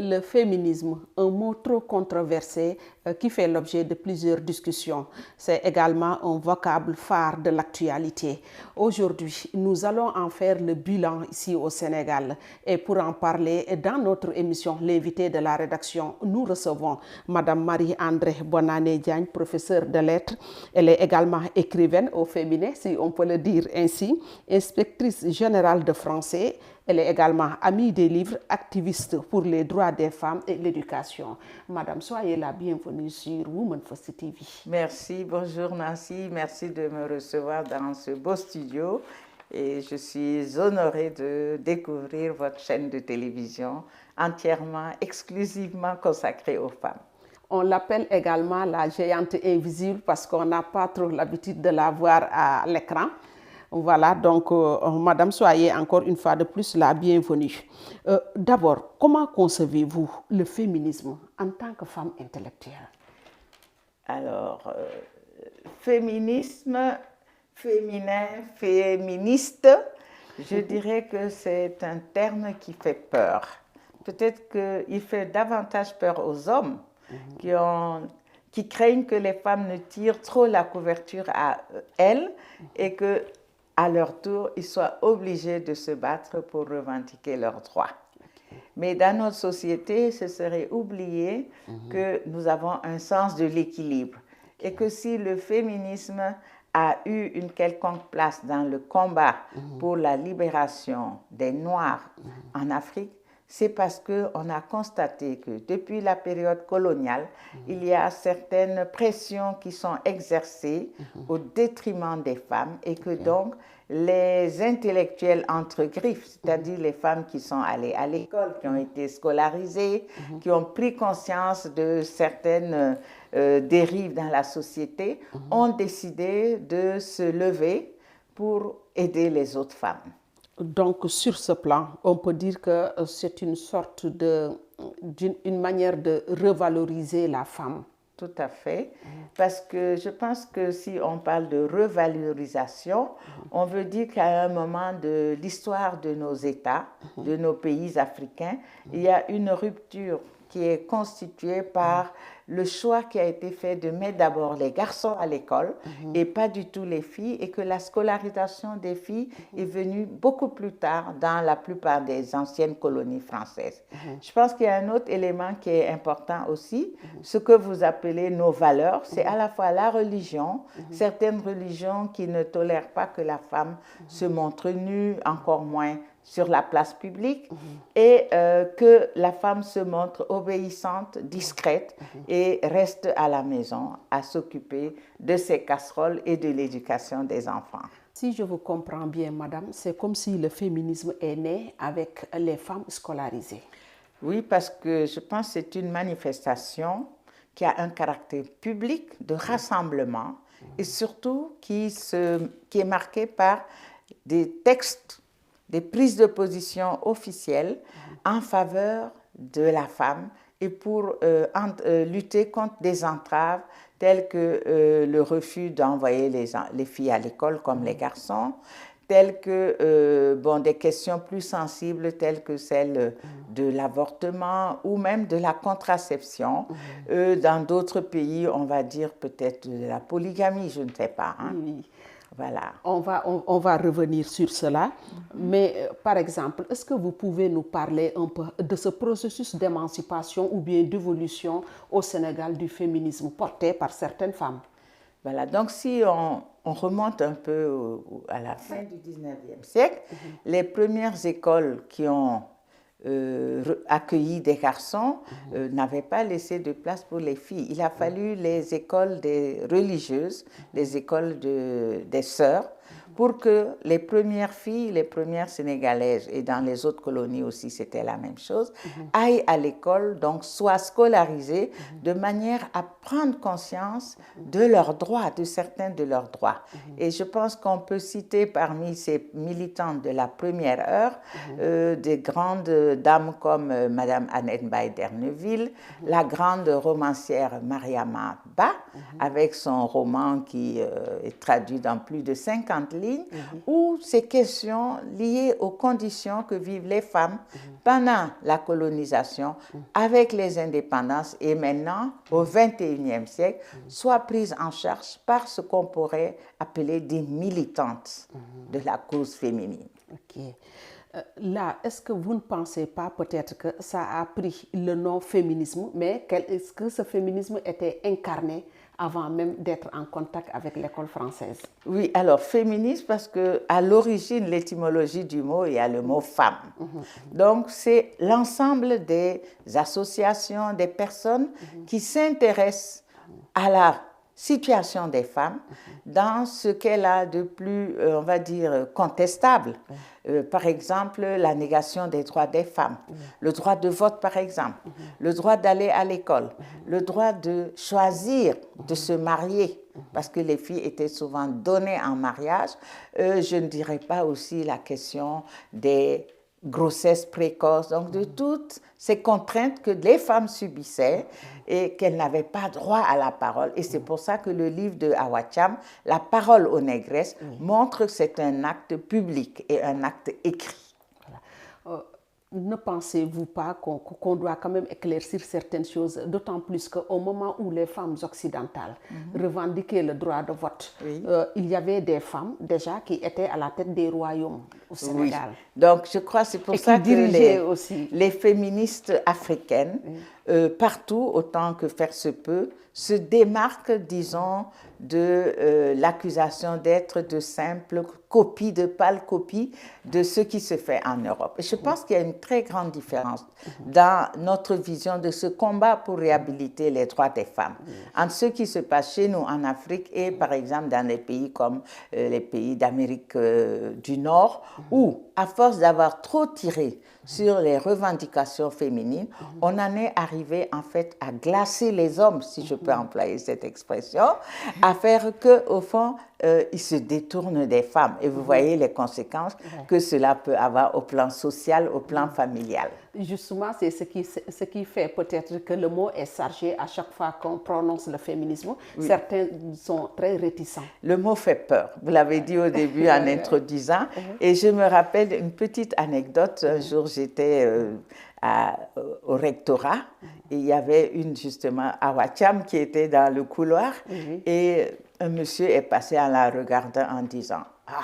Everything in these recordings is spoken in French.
le féminisme, un mot trop controversé qui fait l'objet de plusieurs discussions. C'est également un vocable phare de l'actualité. Aujourd'hui, nous allons en faire le bilan ici au Sénégal. Et pour en parler, dans notre émission, l'invité de la rédaction, nous recevons Madame Marie-André Bonané-Diagne, professeure de lettres. Elle est également écrivaine au féminin, si on peut le dire ainsi, inspectrice générale de français. Elle est également amie des livres, activiste pour les droits des femmes et l'éducation. Madame, soyez la bienvenue sur Women First TV. Merci, bonjour Nancy, merci de me recevoir dans ce beau studio et je suis honorée de découvrir votre chaîne de télévision entièrement, exclusivement consacrée aux femmes. On l'appelle également la géante invisible parce qu'on n'a pas trop l'habitude de la voir à l'écran. Voilà, donc, Madame, soyez encore une fois de plus la bienvenue. D'abord, comment concevez-vous le féminisme en tant que femme intellectuelle? Alors, féminisme, féminin, féministe, je dirais que c'est un terme qui fait peur. Peut-être qu'il fait davantage peur aux hommes qui craignent que les femmes ne tirent trop la couverture à elles et que à leur tour, ils soient obligés de se battre pour revendiquer leurs droits. Mais dans notre société, ce serait oublier que nous avons un sens de l'équilibre et que si le féminisme a eu une quelconque place dans le combat pour la libération des Noirs en Afrique, c'est parce qu'on a constaté que depuis la période coloniale, il y a certaines pressions qui sont exercées au détriment des femmes et que donc les intellectuels entre griffes, c'est-à-dire les femmes qui sont allées à l'école, qui ont été scolarisées, qui ont pris conscience de certaines dérives dans la société, ont décidé de se lever pour aider les autres femmes. Donc, sur ce plan, on peut dire que c'est une sorte une manière de revaloriser la femme. Tout à fait, parce que je pense que si on parle de revalorisation, on veut dire qu'à un moment de l'histoire de nos États, de nos pays africains, il y a une rupture qui est constituée par le choix qui a été fait de mettre d'abord les garçons à l'école et pas du tout les filles, et que la scolarisation des filles est venue beaucoup plus tard dans la plupart des anciennes colonies françaises. Je pense qu'il y a un autre élément qui est important aussi, ce que vous appelez nos valeurs, c'est à la fois la religion, certaines religions qui ne tolèrent pas que la femme se montre nue, encore moins sur la place publique, et que la femme se montre obéissante, discrète et reste à la maison à s'occuper de ses casseroles et de l'éducation des enfants. Si je vous comprends bien, madame, c'est comme si le féminisme est né avec les femmes scolarisées. Oui, parce que je pense que c'est une manifestation qui a un caractère public de rassemblement et surtout qui est marquée par des textes, des prises de position officielles en faveur de la femme et pour lutter contre des entraves telles que le refus d'envoyer les filles à l'école comme les garçons, telles que des questions plus sensibles telles que celle de l'avortement ou même de la contraception. Dans d'autres pays, on va dire peut-être de la polygamie, je ne sais pas. Hein. Oui. Voilà. On va revenir sur cela, mais par exemple, est-ce que vous pouvez nous parler un peu de ce processus d'émancipation ou bien d'évolution au Sénégal du féminisme porté par certaines femmes? Voilà, donc si on remonte un peu à la fin du 19e siècle, les premières écoles qui ont accueilli des garçons n'avaient pas laissé de place pour les filles. Il a fallu les écoles des religieuses, les écoles des sœurs, pour que les premières filles, les premières sénégalaises, et dans les autres colonies aussi c'était la même chose, aillent à l'école, donc soient scolarisées de manière à prendre conscience de leurs droits, de certains de leurs droits. Et je pense qu'on peut citer parmi ces militantes de la première heure des grandes dames comme Madame Annette Mbaye d'Erneville, la grande romancière Mariama Ba, avec son roman qui est traduit dans plus de 50 livres, ligne, ou ces questions liées aux conditions que vivent les femmes pendant la colonisation, avec les indépendances et maintenant, au XXIe siècle, soient prises en charge par ce qu'on pourrait appeler des militantes de la cause féminine. Ok. Là, est-ce que vous ne pensez pas peut-être que ça a pris le nom féminisme, mais est-ce que ce féminisme était incarné avant même d'être en contact avec l'école française? Oui, alors féminisme parce qu'à l'origine, l'étymologie du mot, il y a le mot femme. Donc c'est l'ensemble des associations, des personnes qui s'intéressent à la situation des femmes dans ce qu'elle a de plus, on va dire, contestable. Par exemple, la négation des droits des femmes, le droit de vote par exemple, le droit d'aller à l'école, le droit de choisir de se marier, parce que les filles étaient souvent données en mariage. Je ne dirais pas aussi la question des grossesses précoces, donc de toutes ces contraintes que les femmes subissaient et qu'elles n'avaient pas droit à la parole. Et c'est pour ça que le livre de Awa Thiam, La parole aux négresses, montre que c'est un acte public et un acte écrit. Voilà. Ne pensez-vous pas qu'on doit quand même éclaircir certaines choses, d'autant plus qu'au moment où les femmes occidentales revendiquaient le droit de vote, il y avait des femmes déjà qui étaient à la tête des royaumes au Sénégal. Oui. Donc je crois que c'est pour ça que les féministes africaines, partout autant que faire se peut, se démarquent, disons, de l'accusation d'être de simples copies, de pâles copies de ce qui se fait en Europe. Et je pense qu'il y a une très grande différence dans notre vision de ce combat pour réhabiliter les droits des femmes entre ce qui se passe chez nous en Afrique et par exemple dans les pays comme les pays d'Amérique du Nord où, à force d'avoir trop tiré sur les revendications féminines, on en est arrivé en fait à glacer les hommes, si je peux employer cette expression, à faire qu'au fond, ils se détournent des femmes. Et vous voyez les conséquences que cela peut avoir au plan social, au plan familial. Justement, c'est ce qui fait peut-être que le mot est chargé à chaque fois qu'on prononce le féminisme. Certains sont très réticents. Le mot fait peur, vous l'avez dit au début en introduisant. Et je me rappelle une petite anecdote. Un jour, j'étais au rectorat et il y avait justement Awa Thiam qui était dans le couloir et un monsieur est passé en la regardant en disant « Ah,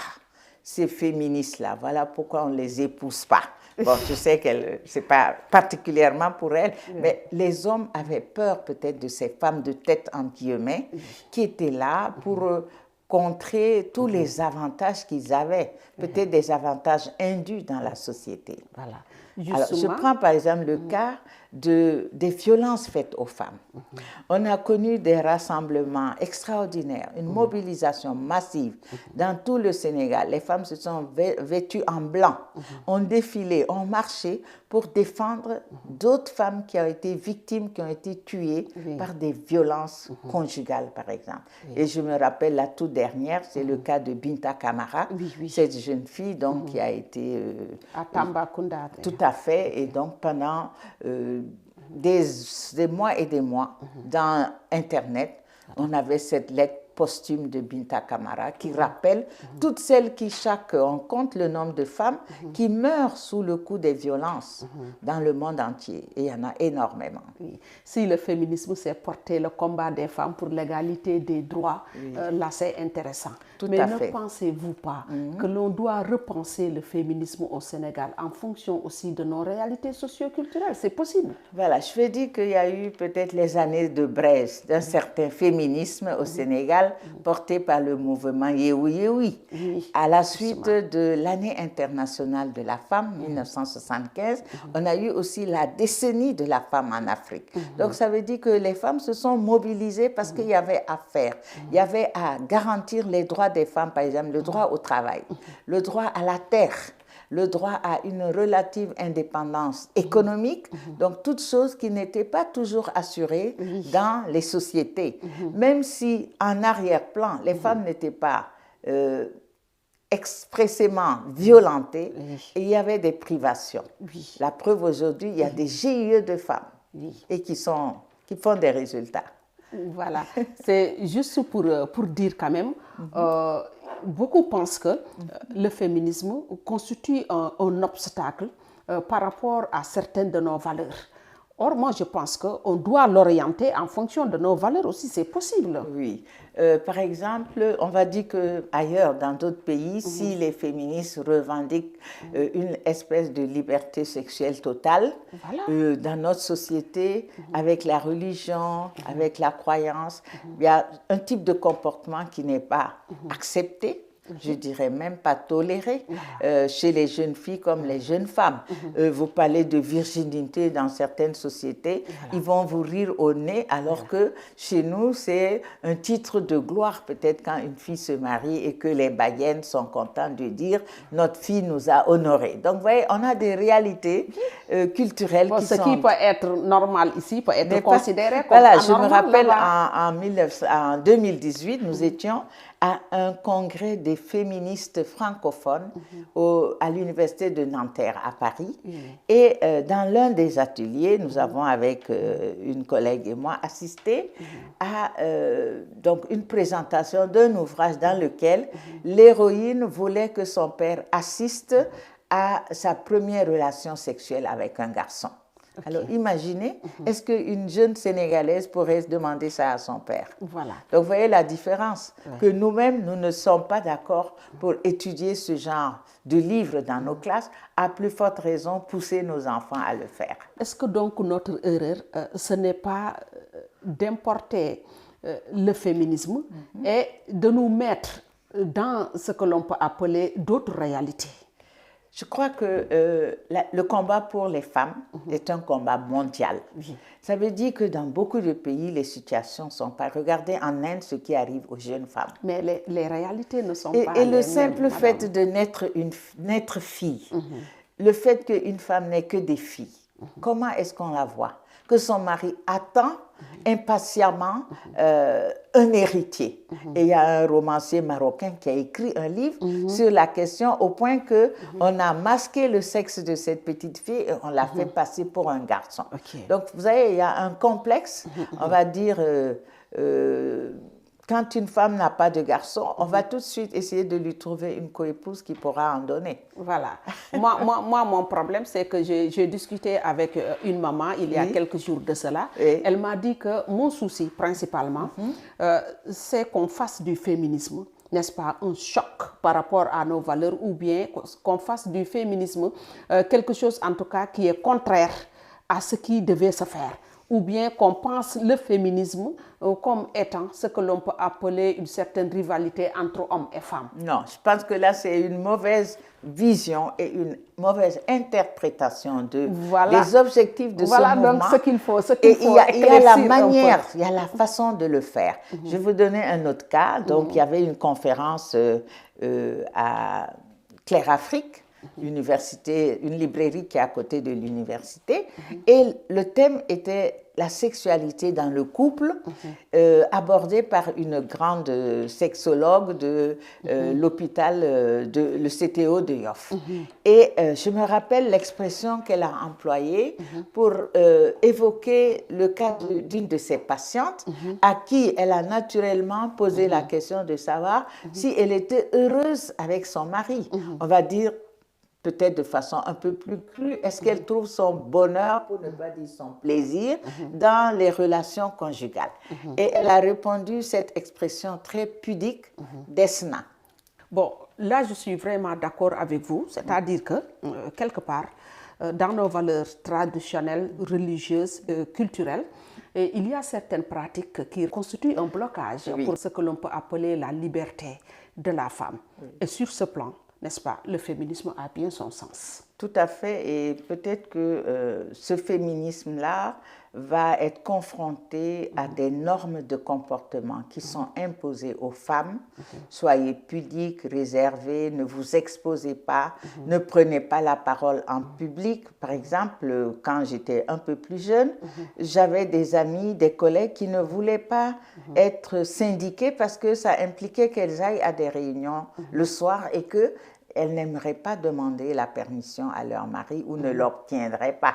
ces féministes-là, voilà pourquoi on ne les épouse pas. » Bon, je sais que ce n'est pas particulièrement pour elle, mais les hommes avaient peur peut-être de ces femmes de tête en guillemets qui étaient là pour contrer tous les avantages qu'ils avaient, peut-être des avantages indus dans la société. Voilà. Alors, je prends par exemple le cas des violences faites aux femmes. On a connu des rassemblements extraordinaires, une mobilisation massive dans tout le Sénégal. Les femmes se sont vêtues en blanc, ont défilé, ont marché pour défendre d'autres femmes qui ont été victimes, qui ont été tuées par des violences conjugales, par exemple. Et je me rappelle la toute dernière, c'est le cas de Binta Camara, cette jeune fille donc, qui a été... à Tambacounda. Tout à fait, et donc pendant des mois et des mois, dans Internet, on avait cette lettre posthume de Binta Camara qui rappelle toutes celles qui, on compte le nombre de femmes qui meurent sous le coup des violences dans le monde entier. Et il y en a énormément. Oui. Si le féminisme s'est porté le combat des femmes pour l'égalité des droits, là c'est intéressant. Mais ne pensez-vous pas que l'on doit repenser le féminisme au Sénégal en fonction aussi de nos réalités socio-culturelles? C'est possible. Voilà, je veux dire qu'il y a eu peut-être les années de braise d'un certain féminisme au Sénégal porté par le mouvement Yehui Yehui. À la suite de l'année internationale de la femme, 1975, on a eu aussi la décennie de la femme en Afrique. Donc ça veut dire que les femmes se sont mobilisées parce qu'il y avait à faire. Il y avait à garantir les droits des femmes, par exemple le droit au travail, le droit à la terre, le droit à une relative indépendance économique, donc toutes choses qui n'étaient pas toujours assurées dans les sociétés. Même si en arrière-plan, les femmes n'étaient pas expressément violentées, et il y avait des privations. La preuve aujourd'hui, il y a des GIE de femmes et qui font des résultats. Voilà, c'est juste pour dire quand même, beaucoup pensent que le féminisme constitue un obstacle par rapport à certaines de nos valeurs. Or, moi, je pense qu'on doit l'orienter en fonction de nos valeurs aussi, c'est possible. Oui. Par exemple, on va dire qu'ailleurs, dans d'autres pays, si les féministes revendiquent une espèce de liberté sexuelle totale, Voilà. dans notre société, avec la religion, avec la croyance, il y a un type de comportement qui n'est pas accepté. Je dirais même pas toléré chez les jeunes filles comme les jeunes femmes. Vous parlez de virginité dans certaines sociétés, ils vont vous rire au nez alors que chez nous c'est un titre de gloire peut-être quand une fille se marie et que les Bahiennes sont contentes de dire notre fille nous a honorés. Donc vous voyez, on a des réalités culturelles qui Ce sont... qui peut être normal ici peut être considéré comme voilà, anormal. je me rappelle là-bas. en 2018, nous étions à un congrès des féministes francophones à l'université de Nanterre à Paris. Et dans l'un des ateliers, nous avons avec une collègue et moi assisté à donc une présentation d'un ouvrage dans lequel l'héroïne voulait que son père assiste à sa première relation sexuelle avec un garçon. Alors imaginez, est-ce qu'une jeune Sénégalaise pourrait demander ça à son père? Voilà. Donc vous voyez la différence, que nous-mêmes, nous ne sommes pas d'accord pour étudier ce genre de livres dans nos classes, à plus forte raison pousser nos enfants à le faire. Est-ce que donc notre erreur, ce n'est pas d'importer le féminisme et de nous mettre dans ce que l'on peut appeler d'autres réalités? Je crois que le combat pour les femmes est un combat mondial. Ça veut dire que dans beaucoup de pays, les situations sont pas... Regardez en Inde ce qui arrive aux jeunes femmes. Mais les réalités ne sont pas Et les le simple mêmes, fait madame. de naître fille, le fait qu'une femme n'ait que des filles, comment est-ce qu'on la voit? Que son mari attend impatiemment un héritier. Et il y a un romancier marocain qui a écrit un livre sur la question au point qu'on a masqué le sexe de cette petite fille et on l'a fait passer pour un garçon. Donc, vous savez, il y a un complexe, on va dire... quand une femme n'a pas de garçon, on va tout de suite essayer de lui trouver une coépouse qui pourra en donner. Voilà. Moi, mon problème, c'est que j'ai discuté avec une maman il y a quelques jours de cela. Elle m'a dit que mon souci, principalement, c'est qu'on fasse du féminisme, n'est-ce pas, un choc par rapport à nos valeurs, ou bien qu'on fasse du féminisme quelque chose, en tout cas, qui est contraire à ce qui devait se faire. Ou bien qu'on pense le féminisme comme étant ce que l'on peut appeler une certaine rivalité entre hommes et femmes. Non, je pense que là, c'est une mauvaise vision et une mauvaise interprétation des objectifs de ce mouvement. Voilà donc ce qu'il faut. Et il y a la manière, il y a la façon de le faire. Je vais vous donner un autre cas. Donc, il y avait une conférence à Claire Afrique, université, une librairie qui est à côté de l'université, et le thème était la sexualité dans le couple, abordé par une grande sexologue de l'hôpital, le CTO de Yoff. Et je me rappelle l'expression qu'elle a employée pour évoquer le cas d'une de ses patientes, à qui elle a naturellement posé la question de savoir si elle était heureuse avec son mari. On va dire, peut-être de façon un peu plus crue, est-ce qu'elle trouve son bonheur, pour ne pas dire son plaisir, dans les relations conjugales? Et elle a répondu cette expression très pudique, Desna. Bon, là, je suis vraiment d'accord avec vous, c'est-à-dire que, quelque part, dans nos valeurs traditionnelles, religieuses, culturelles, il y a certaines pratiques qui constituent un blocage pour ce que l'on peut appeler la liberté de la femme. Et sur ce plan, n'est-ce pas, le féminisme a bien son sens. Tout à fait, et peut-être que ce féminisme-là va être confronté à des normes de comportement qui sont imposées aux femmes. Soyez pudiques, réservées, ne vous exposez pas, ne prenez pas la parole en public. Par exemple, quand j'étais un peu plus jeune, j'avais des amis, des collègues qui ne voulaient pas être syndiquées parce que ça impliquait qu'elles aillent à des réunions le soir et qu'elles n'aimeraient pas demander la permission à leur mari ou ne l'obtiendraient pas.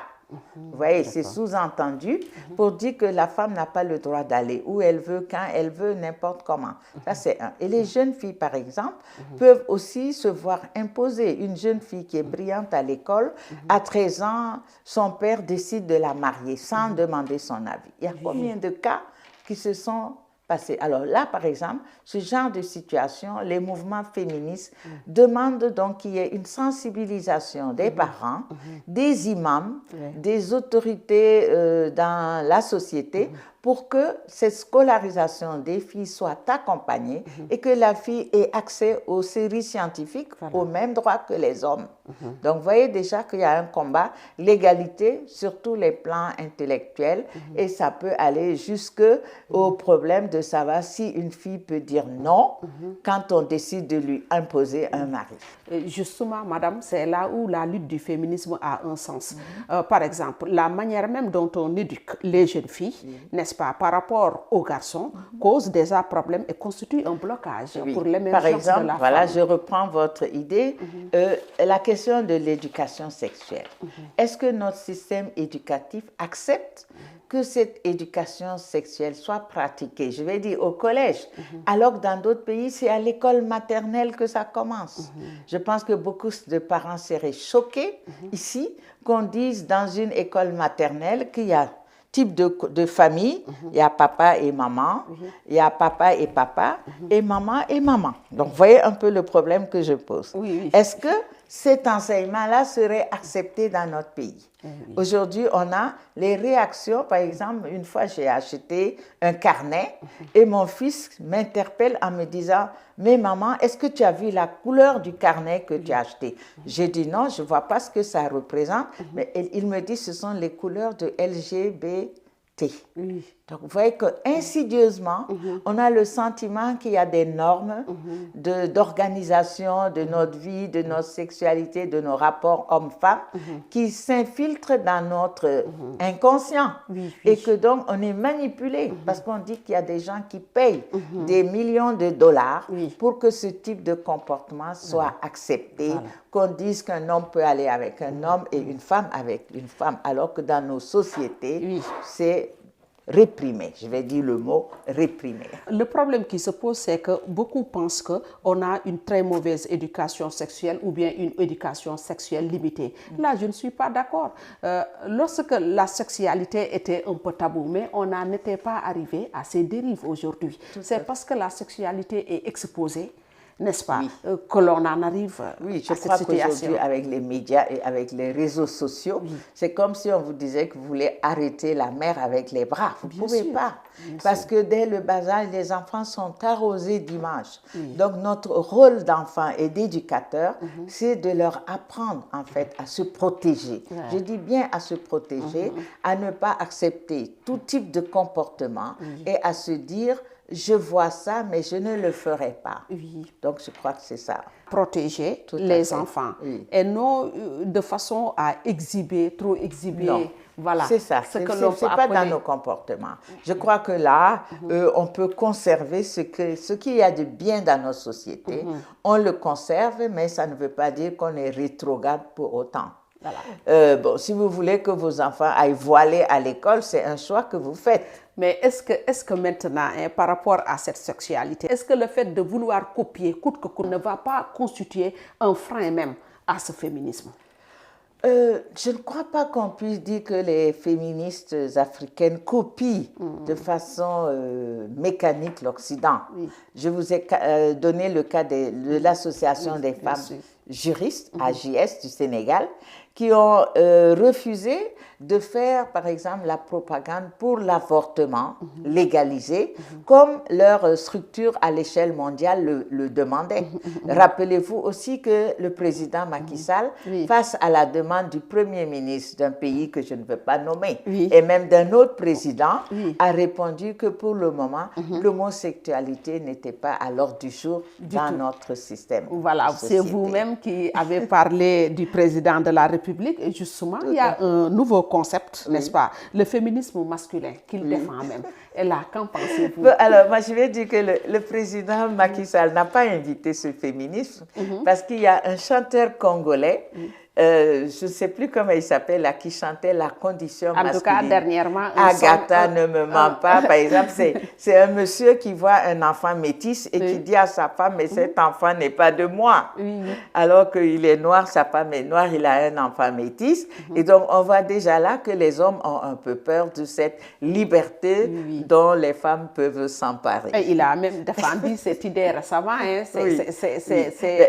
Vous voyez, c'est sous-entendu pour dire que la femme n'a pas le droit d'aller où elle veut, quand elle veut, n'importe comment. Ça, c'est un. Et les jeunes filles, par exemple, peuvent aussi se voir imposer. Une jeune fille qui est brillante à l'école, à 13 ans, son père décide de la marier sans demander son avis. Il y a combien de cas qui se sont passés? Alors là, par exemple, ce genre de situation, les mouvements féministes demandent donc qu'il y ait une sensibilisation des parents, des imams, des autorités dans la société pour que cette scolarisation des filles soit accompagnée et que la fille ait accès aux séries scientifiques au même droit que les hommes. Donc, vous voyez déjà qu'il y a un combat, l'égalité sur tous les plans intellectuels et ça peut aller jusqu'au problème de savoir si une fille peut dire non quand on décide de lui imposer un mari. Justement, madame, c'est là où la lutte du féminisme a un sens. Par exemple, la manière même dont on éduque les jeunes filles, n'est-ce pas, par rapport aux garçons, cause déjà problème et constitue un blocage pour l'émergence de la femme. Par exemple, voilà, je reprends votre idée, la question de l'éducation sexuelle. Est-ce que notre système éducatif accepte que cette éducation sexuelle soit pratiquée, je vais dire au collège, alors que dans d'autres pays, c'est à l'école maternelle que ça commence. Je pense que beaucoup de parents seraient choqués ici qu'on dise dans une école maternelle qu'il y a type de famille, il y a papa et maman, il y a papa et papa, et maman et maman. Donc, vous voyez un peu le problème que je pose. Est-ce que cet enseignement-là serait accepté dans notre pays? Aujourd'hui, on a les réactions. Par exemple, une fois, j'ai acheté un carnet et mon fils m'interpelle en me disant « Mais maman, est-ce que tu as vu la couleur du carnet que tu as acheté ?» J'ai dit « Non, je ne vois pas ce que ça représente. » Mais il me dit « Ce sont les couleurs de LGBT. » Donc, vous voyez qu'insidieusement, on a le sentiment qu'il y a des normes d'organisation de notre vie, de notre sexualité, de nos rapports hommes-femmes qui s'infiltrent dans notre inconscient. Et que donc, on est manipulé parce qu'on dit qu'il y a des gens qui payent des millions de dollars pour que ce type de comportement soit accepté, qu'on dise qu'un homme peut aller avec un homme et une femme avec une femme, alors que dans nos sociétés, c'est réprimé. Je vais dire le mot réprimé. Le problème qui se pose, c'est que beaucoup pensent qu'on a une très mauvaise éducation sexuelle ou bien une éducation sexuelle limitée. Là, je ne suis pas d'accord. Lorsque la sexualité était un peu tabou, mais on n'en était pas arrivé à ces dérives aujourd'hui. C'est parce que la sexualité est exposée, n'est-ce pas, que l'on en arrive à cette situation. Je crois qu'aujourd'hui, avec les médias et avec les réseaux sociaux, c'est comme si on vous disait que vous voulez arrêter la mer avec les bras. Vous ne pouvez pas. Parce que dès le bas âge, les enfants sont arrosés d'images. Donc, notre rôle d'enfant et d'éducateur, c'est de leur apprendre, en fait, à se protéger. Je dis bien à se protéger, à ne pas accepter tout type de comportement et à se dire... Je vois ça, mais je ne le ferai pas. Donc, je crois que c'est ça. Protéger les enfants. Et non de façon à exhiber, trop exhiber. Non. Voilà. C'est ça. Ce n'est pas dans nos comportements. Je crois que là, on peut conserver ce qu'il y a de bien dans nos sociétés. On le conserve, mais ça ne veut pas dire qu'on est rétrograde pour autant. Bon, si vous voulez que vos enfants aillent voiler à l'école, c'est un choix que vous faites. Mais est-ce que maintenant, par rapport à cette sexualité, est-ce que le fait de vouloir copier coûte que coûte ne va pas constituer un frein même à ce féminisme? Je ne crois pas qu'on puisse dire que les féministes africaines copient de façon mécanique l'Occident. Je vous ai donné le cas de l'Association des femmes juristes, AJS du Sénégal, qui ont refusé de faire, par exemple, la propagande pour l'avortement légalisé, comme leur structure à l'échelle mondiale le demandait. Rappelez-vous aussi que le président Macky Sall, face à la demande du Premier ministre d'un pays que je ne veux pas nommer, et même d'un autre président, a répondu que pour le moment, l'homosexualité n'était pas à l'ordre du jour dans notre système. Voilà, c'est vous-même qui avez parlé du président de la République, et justement, il y a un nouveau concept, n'est-ce pas, le féminisme masculin qu'il défend même. Et là, qu'en pensez-vous? Alors, moi, je vais dire que le président Macky Sall n'a pas invité ce féminisme parce qu'il y a un chanteur congolais je ne sais plus comment il s'appelle, là, qui chantait la condition masculine. En tout cas, dernièrement, Agatha ne me ment pas. Par exemple, c'est un monsieur qui voit un enfant métis et qui dit à sa femme, mais cet enfant n'est pas de moi. Alors qu'il est noir, sa femme est noire, il a un enfant métis. Et donc, on voit déjà là que les hommes ont un peu peur de cette liberté dont les femmes peuvent s'emparer. Et il a même défendu cette idée récemment. Hein.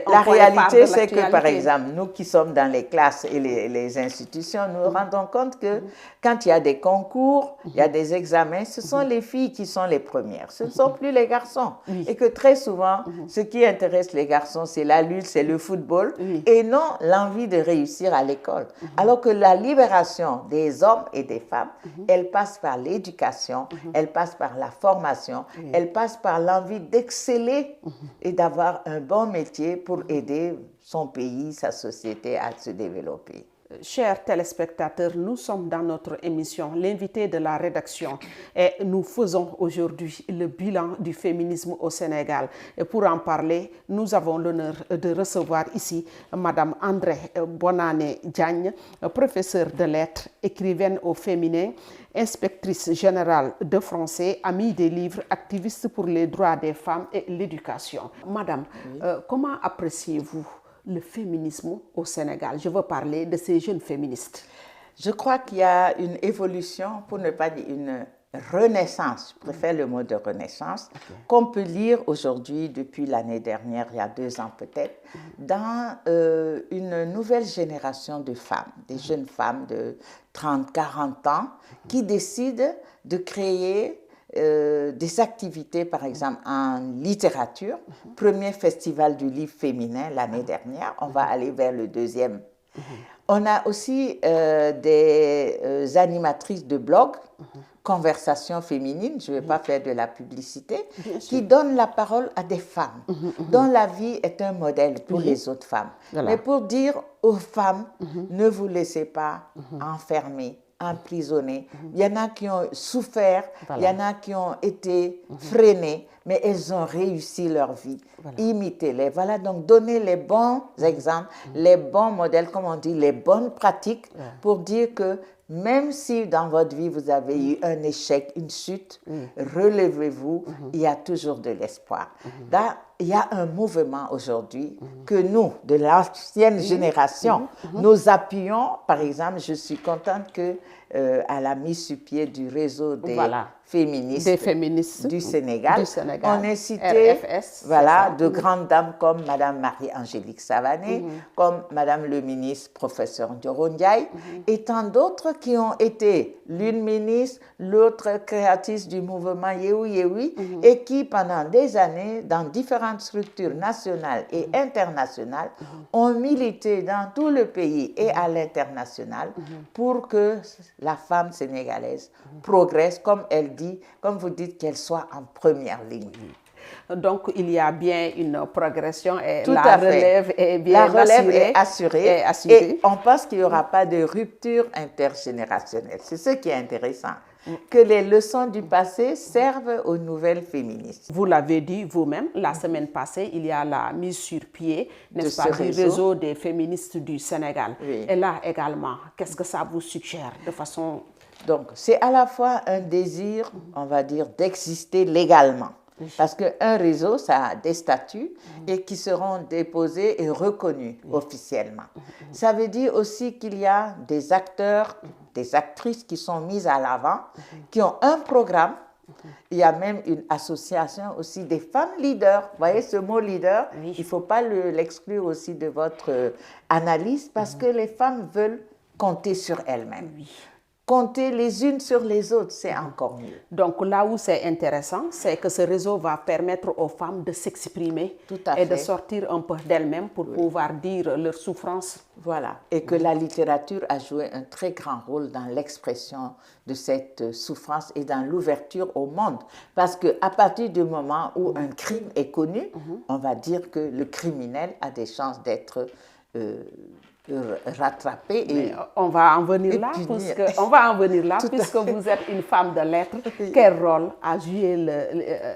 La réalité, c'est que, par exemple, nous qui sommes dans les classes et les institutions, nous nous rendons compte que quand il y a des concours, il y a des examens, ce sont les filles qui sont les premières, ce ne sont plus les garçons. Et que très souvent, ce qui intéresse les garçons, c'est la lutte, c'est le football, et non l'envie de réussir à l'école. Alors que la libération des hommes et des femmes, elle passe par l'éducation, elle passe par la formation, elle passe par l'envie d'exceller et d'avoir un bon métier pour aider son pays, sa société à se développer. Chers téléspectateurs, nous sommes dans notre émission L'invité de la rédaction et nous faisons aujourd'hui le bilan du féminisme au Sénégal. Et pour en parler, nous avons l'honneur de recevoir ici Madame André Bonane Diagne, professeure de lettres, écrivaine au féminin, inspectrice générale de français, amie des livres, activiste pour les droits des femmes et l'éducation. Madame, comment appréciez-vous le féminisme au Sénégal? Je veux parler de ces jeunes féministes. Je crois qu'il y a une évolution, pour ne pas dire une renaissance, je préfère le mot de renaissance, qu'on peut lire aujourd'hui, depuis l'année dernière, il y a 2 ans peut-être, dans une nouvelle génération de femmes, des jeunes femmes de 30, 40 ans, qui décident de créer des activités, par exemple, en littérature. Premier festival du livre féminin l'année dernière. On va aller vers le 2e. On a aussi des animatrices de blog, conversations féminines, je ne vais pas faire de la publicité, qui donnent la parole à des femmes, dont la vie est un modèle pour les autres femmes. Mais pour dire aux femmes, ne vous laissez pas enfermer, emprisonnées. Il y en a qui ont souffert, il y en a qui ont été freinées, mais elles ont réussi leur vie. Imitez-les. Voilà, donc donnez les bons exemples, les bons modèles, comme on dit, les bonnes pratiques pour dire que même si dans votre vie vous avez eu un échec, une chute, relevez-vous, il y a toujours de l'espoir. Là, il y a un mouvement aujourd'hui que nous, de l'ancienne génération, nous appuyons. Par exemple, je suis contente que à la mise sur pied du réseau des féministes du Sénégal, on ait cité RFS, de grandes dames comme Madame Marie-Angélique Savané, comme Madame le ministre professeur Ndioro Ndiaye, et tant d'autres qui ont été l'une ministre, l'autre créatrice du mouvement Yehui Yehui, et qui pendant des années, dans différentes structures nationales et internationales, ont milité dans tout le pays et à l'international pour que la femme sénégalaise progresse, comme elle dit, comme vous dites, qu'elle soit en première ligne. Donc, il y a bien une progression et la relève est bien assurée. Et on pense qu'il n'y aura pas de rupture intergénérationnelle. C'est ce qui est intéressant. Que les leçons du passé servent aux nouvelles féministes. Vous l'avez dit vous-même, la semaine passée, il y a la mise sur pied, n'est-ce pas, du réseau des féministes du Sénégal. Et là également, qu'est-ce que ça vous suggère de façon... Donc, c'est à la fois un désir, on va dire, d'exister légalement. Parce qu'un réseau, ça a des statuts et qui seront déposés et reconnus officiellement. Ça veut dire aussi qu'il y a des acteurs, des actrices qui sont mises à l'avant, qui ont un programme. Il y a même une association aussi des femmes leaders. Vous voyez ce mot leader, il ne faut pas l'exclure aussi de votre analyse parce que les femmes veulent compter sur elles-mêmes. Compter les unes sur les autres, c'est encore mieux. Donc là où c'est intéressant, c'est que ce réseau va permettre aux femmes de s'exprimer et de sortir un peu d'elles-mêmes pour pouvoir dire leurs souffrances. Voilà, et que la littérature a joué un très grand rôle dans l'expression de cette souffrance et dans l'ouverture au monde. Parce qu'à partir du moment où un crime est connu, on va dire que le criminel a des chances d'être... rattraper et on va en venir là puisque vous êtes une femme de lettres. Quel rôle a joué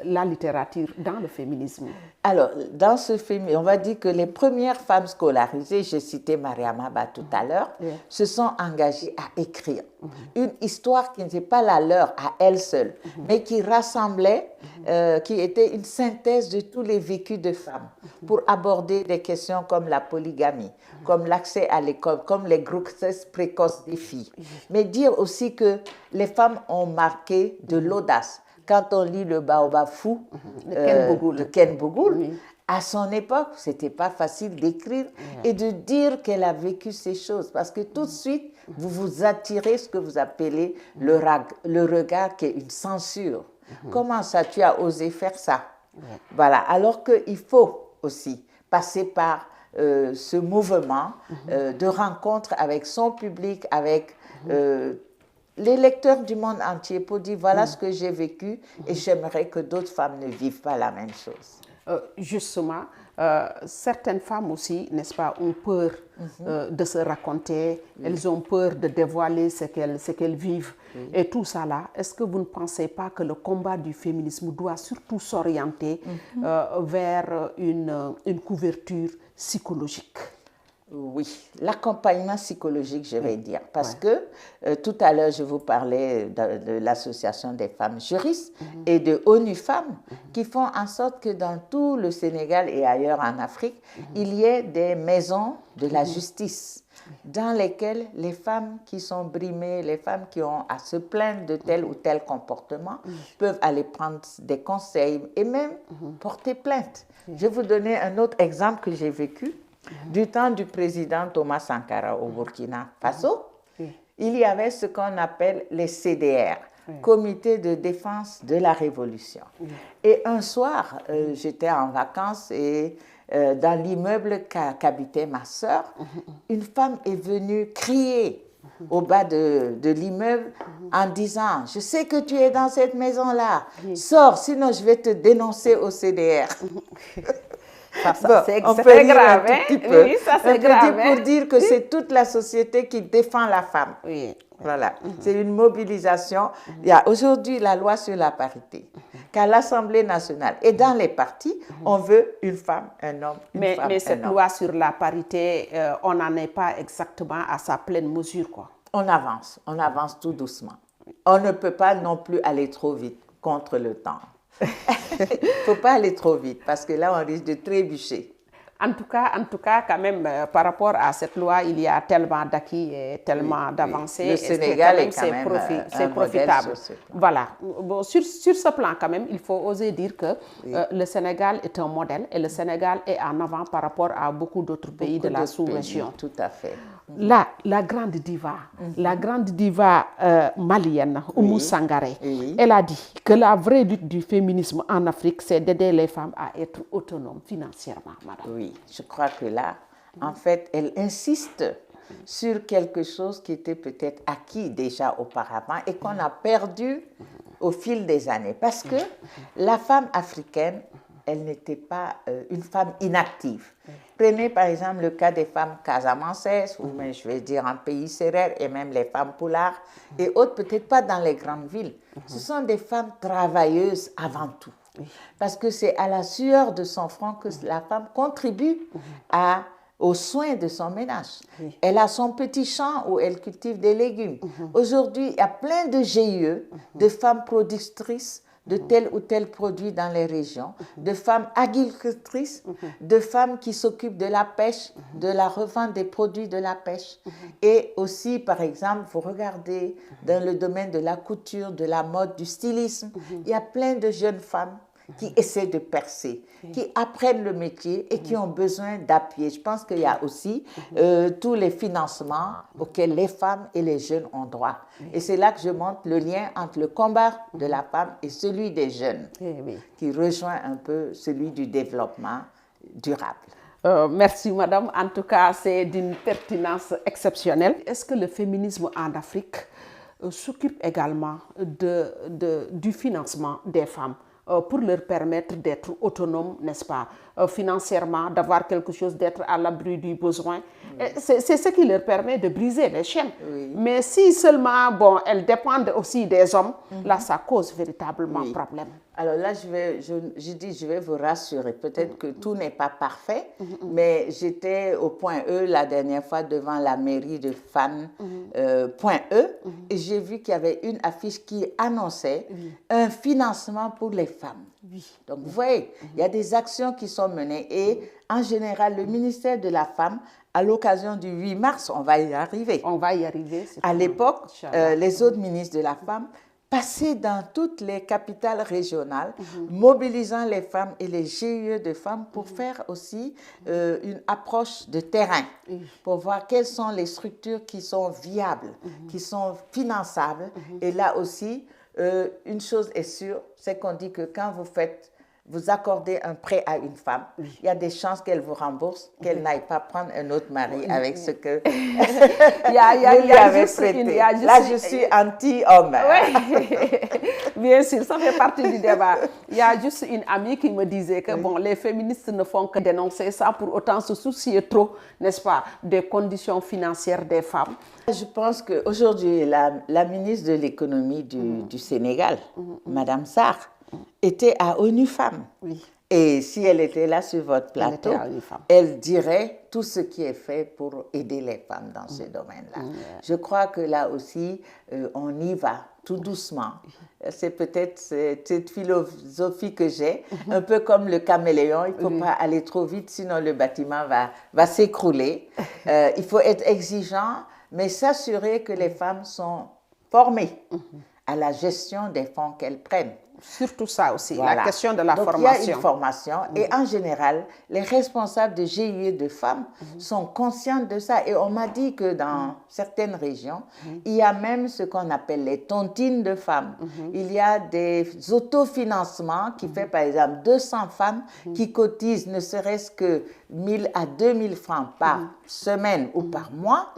la littérature dans le féminisme? Alors, dans ce film, on va dire que les premières femmes scolarisées, j'ai cité Mariama Ba tout à l'heure, se sont engagées à écrire une histoire qui n'était pas la leur à elles seules, mais qui rassemblait, qui était une synthèse de tous les vécus de femmes pour aborder des questions comme la polygamie, comme l'accès à l'école, comme les grossesses précoces des filles. Mais dire aussi que les femmes ont marqué de l'audace. Quand on lit le Baobab fou de Ken Bougoul, à son époque, ce n'était pas facile d'écrire et de dire qu'elle a vécu ces choses. Parce que tout de suite, vous vous attirez ce que vous appelez le regard qui est une censure. Comment ça, tu as osé faire ça? Voilà, alors qu'il faut aussi passer par ce mouvement de rencontre avec son public, avec les lecteurs du monde entier pour dire voilà ce que j'ai vécu et j'aimerais que d'autres femmes ne vivent pas la même chose. Justement, certaines femmes aussi, n'est-ce pas, ont peur de se raconter, elles ont peur de dévoiler ce qu'elles vivent. Et tout ça là, est-ce que vous ne pensez pas que le combat du féminisme doit surtout s'orienter vers une couverture psychologique? Oui, l'accompagnement psychologique, je vais dire, parce que tout à l'heure, je vous parlais de l'association des femmes juristes et de ONU Femmes qui font en sorte que dans tout le Sénégal et ailleurs en Afrique, il y ait des maisons de la justice dans lesquelles les femmes qui sont brimées, les femmes qui ont à se plaindre de tel ou tel comportement peuvent aller prendre des conseils et même porter plainte. Je vais vous donner un autre exemple que j'ai vécu. Du temps du président Thomas Sankara au Burkina Faso, il y avait ce qu'on appelle les CDR, Comité de défense de la Révolution. Et un soir, j'étais en vacances et dans l'immeuble qu'habitait ma sœur, une femme est venue crier au bas de l'immeuble en disant « Je sais que tu es dans cette maison-là, sors, sinon je vais te dénoncer au CDR. » C'est très grave, hein? Oui, ça c'est grave. Pour dire que c'est toute la société qui défend la femme. Oui. Voilà, c'est une mobilisation. Il y a aujourd'hui la loi sur la parité, qu'à l'Assemblée nationale et dans les partis, on veut une femme, un homme, une femme, mais cette un homme. loi sur la parité, on n'en est pas exactement à sa pleine mesure, quoi. On avance tout doucement. On ne peut pas non plus aller trop vite contre le temps. Il ne faut pas aller trop vite parce que là, on risque de trébucher. En tout cas, quand même, par rapport à cette loi, il y a tellement d'acquis et tellement d'avancées. Le Sénégal est quand même c'est profitable. Voilà. Bon, sur ce plan, quand même, il faut oser dire que le Sénégal est un modèle et le Sénégal est en avant par rapport à beaucoup d'autres pays de la sous-région. Tout à fait. La grande diva malienne, Oumou Sangaré, elle a dit que la vraie lutte du féminisme en Afrique, c'est d'aider les femmes à être autonomes financièrement, madame. Oui, je crois que là, en fait, elle insiste sur quelque chose qui était peut-être acquis déjà auparavant et qu'on a perdu au fil des années. Parce que la femme africaine, elle n'était pas une femme inactive. Prenez par exemple le cas des femmes casamançaises, ou même je vais dire en pays sérère, et même les femmes poulard, et autres, peut-être pas dans les grandes villes. Ce sont des femmes travailleuses avant tout. Parce que c'est à la sueur de son front que la femme contribue aux soins de son ménage. Elle a son petit champ où elle cultive des légumes. Aujourd'hui, il y a plein de GIE, de femmes productrices de tel ou tel produit dans les régions, de femmes agricultrices, de femmes qui s'occupent de la pêche, de la revente des produits de la pêche. Et aussi, par exemple, vous regardez dans le domaine de la couture, de la mode, du stylisme, il y a plein de jeunes femmes qui essaient de percer, qui apprennent le métier et qui ont besoin d'appui. Je pense qu'il y a aussi tous les financements auxquels les femmes et les jeunes ont droit. Et c'est là que je montre le lien entre le combat de la femme et celui des jeunes, qui rejoint un peu celui du développement durable. Merci madame, en tout cas c'est d'une pertinence exceptionnelle. Est-ce que le féminisme en Afrique s'occupe également du financement des femmes pour leur permettre d'être autonomes, n'est-ce pas, financièrement, d'avoir quelque chose, d'être à l'abri du besoin. C'est ce qui leur permet de briser les chaînes. Mais si seulement, elles dépendent aussi des hommes, là, ça cause véritablement problème. Alors là, je dis, je vais vous rassurer. Peut-être que tout n'est pas parfait, mais j'étais au point E la dernière fois devant la mairie de Fannes, point E, et j'ai vu qu'il y avait une affiche qui annonçait un financement pour les femmes. Donc, vous voyez, il y a des actions qui sont menées et en général, le ministère de la Femme, à l'occasion du 8 mars, on va y arriver. On va y arriver. À l'époque, les autres ministres de la Femme passer dans toutes les capitales régionales, mobilisant les femmes et les GIE de femmes pour faire aussi une approche de terrain, pour voir quelles sont les structures qui sont viables, qui sont finançables. Et là aussi, une chose est sûre, c'est qu'on dit que quand vous accordez un prêt à une femme, il y a des chances qu'elle vous rembourse, qu'elle n'aille pas prendre un autre mari avec ce que vous lui avez prêté. Là, je suis anti-homme. Bien sûr, ça fait partie du débat. Il y a juste une amie qui me disait que bon, les féministes ne font que dénoncer ça, pour autant se soucier trop, n'est-ce pas, des conditions financières des femmes. Je pense qu'aujourd'hui, la ministre de l'économie du Sénégal, Madame Sarr, était à ONU Femmes. Et si elle était là sur votre plateau, elle dirait tout ce qui est fait pour aider les femmes dans ce domaine-là. Je crois que là aussi, on y va tout doucement. C'est peut-être cette philosophie que j'ai, un peu comme le caméléon, il ne faut pas aller trop vite, sinon le bâtiment va s'écrouler. Il faut être exigeant, mais s'assurer que les femmes sont formées à la gestion des fonds qu'elles prennent. Surtout ça aussi, la question de la formation. Donc, il y a une formation et en général, les responsables de GIE de femmes sont conscients de ça. Et on m'a dit que dans certaines régions, il y a même ce qu'on appelle les tontines de femmes. Il y a des autofinancements qui fait par exemple 200 femmes qui cotisent ne serait-ce que 1000 à 2000 francs par semaine ou par mois.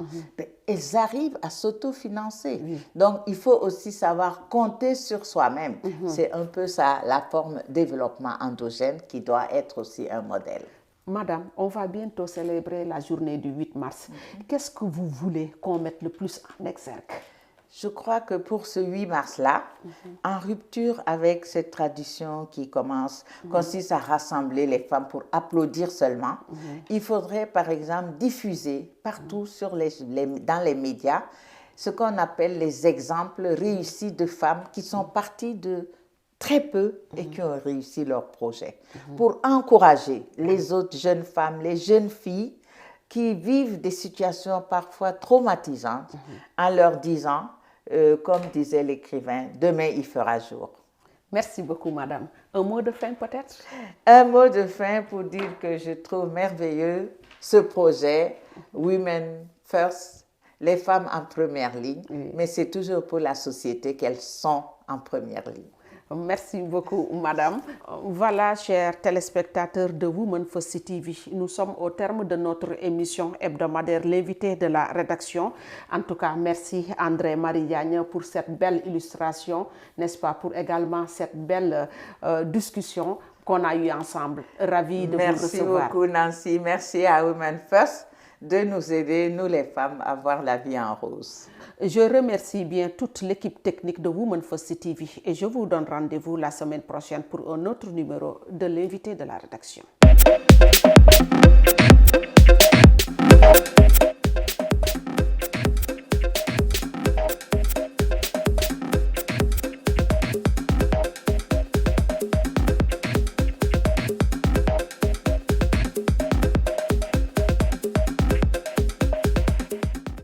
Elles arrivent à s'autofinancer. Donc, il faut aussi savoir compter sur soi-même. C'est un peu ça, la forme développement endogène qui doit être aussi un modèle. Madame, on va bientôt célébrer la journée du 8 mars. Qu'est-ce que vous voulez qu'on mette le plus en exergue? Je crois que pour ce 8 mars-là, en rupture avec cette tradition qui consiste à rassembler les femmes pour applaudir seulement, il faudrait par exemple diffuser partout dans les médias ce qu'on appelle les exemples réussis de femmes qui sont parties de très peu et qui ont réussi leur projet, pour encourager les autres jeunes femmes, les jeunes filles qui vivent des situations parfois traumatisantes en leur disant, comme disait l'écrivain, demain il fera jour. Merci beaucoup, madame. Un mot de fin peut-être? Un mot de fin pour dire que je trouve merveilleux ce projet Women First, les femmes en première ligne, mais c'est toujours pour la société qu'elles sont en première ligne. Merci beaucoup, madame. Voilà, chers téléspectateurs de Women First TV, nous sommes au terme de notre émission hebdomadaire, l'invité de la rédaction. En tout cas, merci André-Marie Diagne pour cette belle illustration, n'est-ce pas, pour également cette belle discussion qu'on a eue ensemble. Ravi de vous recevoir. Merci beaucoup, Nancy. Merci à Women First de nous aider, nous les femmes, à voir la vie en rose. Je remercie bien toute l'équipe technique de Women First TV et je vous donne rendez-vous la semaine prochaine pour un autre numéro de l'invité de la rédaction.